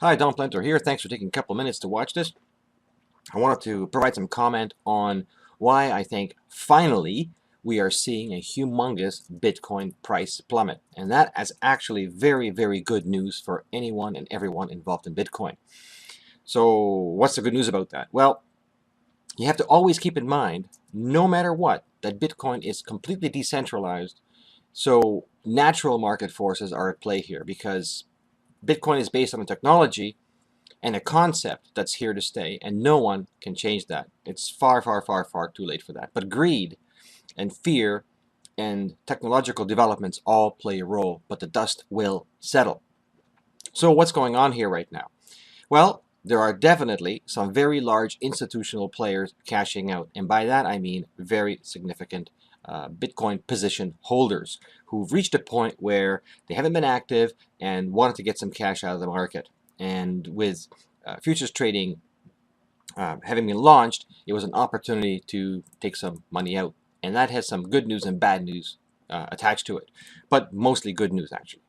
Hi, Don Planter here. Thanks for taking a couple minutes to watch this. I wanted to provide some comment on why I think finally we are seeing a humongous Bitcoin price plummet. And that is actually very, very good news for anyone and everyone involved in Bitcoin. So what's the good news about that? Well, you have to always keep in mind, no matter what, that Bitcoin is completely decentralized. So natural market forces are at play here because Bitcoin is based on a technology and a concept that's here to stay, and no one can change that. It's far, far, far, far too late for that. But greed and fear and technological developments all play a role, but the dust will settle. So what's going on here right now? Well, there are definitely some very large institutional players cashing out, and by that I mean very significant Bitcoin position holders who've reached a point where they haven't been active and wanted to get some cash out of the market. And with futures trading having been launched, it was an opportunity to take some money out. And that has some good news and bad news attached to it, but mostly good news actually.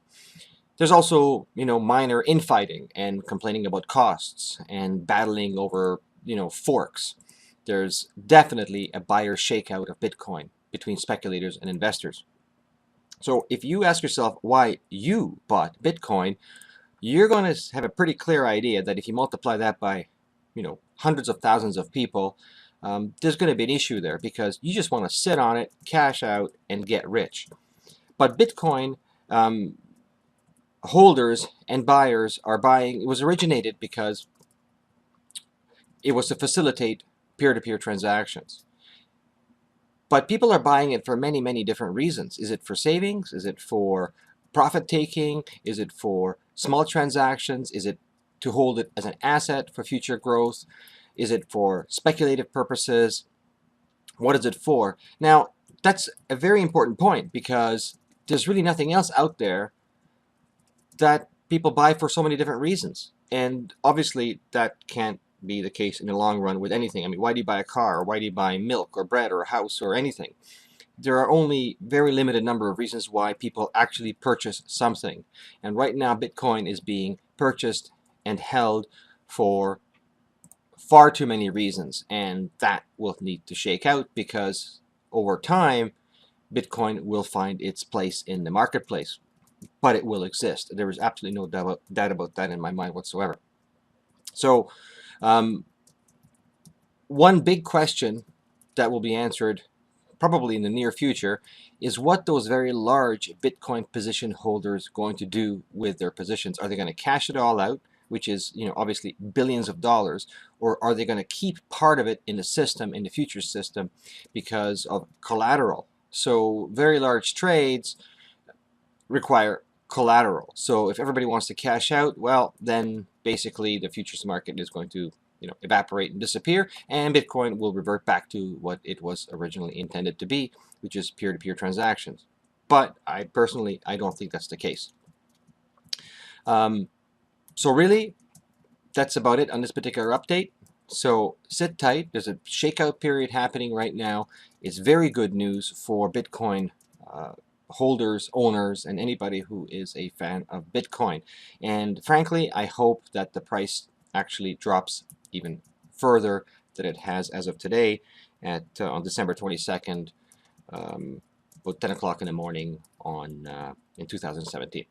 There's also, minor infighting and complaining about costs and battling over, forks. There's definitely a buyer shakeout of Bitcoin between speculators and investors. So if you ask yourself why you bought Bitcoin, you're going to have a pretty clear idea that if you multiply that by, hundreds of thousands of people, there's going to be an issue there because you just want to sit on it, cash out, and get rich. But Bitcoin holders and buyers are buying. It was originated because it was to facilitate peer-to-peer transactions. But people are buying it for many, many different reasons. Is it for savings? Is it for profit taking? Is it for small transactions? Is it to hold it as an asset for future growth? Is it for speculative purposes? What is it for? Now, that's a very important point because there's really nothing else out there that people buy for so many different reasons. And obviously that can't be the case in the long run with anything. I mean, why do you buy a car? Or why do you buy milk or bread or a house or anything? There are only very limited number of reasons why people actually purchase something. And right now Bitcoin is being purchased and held for far too many reasons, and that will need to shake out because over time Bitcoin will find its place in the marketplace, but it will exist. There is absolutely no doubt about that in my mind whatsoever. So one big question that will be answered probably in the near future is what those very large Bitcoin position holders going to do with their positions. Are they going to cash it all out, which is obviously billions of dollars, or are they going to keep part of it in the system, in the futures system, because of collateral? So very large trades require collateral. So if everybody wants to cash out, well, then basically the futures market is going to evaporate and disappear, and Bitcoin will revert back to what it was originally intended to be, which is peer-to-peer transactions. But I personally, I don't think that's the case. So really, that's about it on this particular update. So sit tight. There's a shakeout period happening right now. It's very good news for Bitcoin holders, owners, and anybody who is a fan of Bitcoin. And frankly, I hope that the price actually drops even further than it has as of today at on December 22nd, about 10 o'clock in the morning in 2017.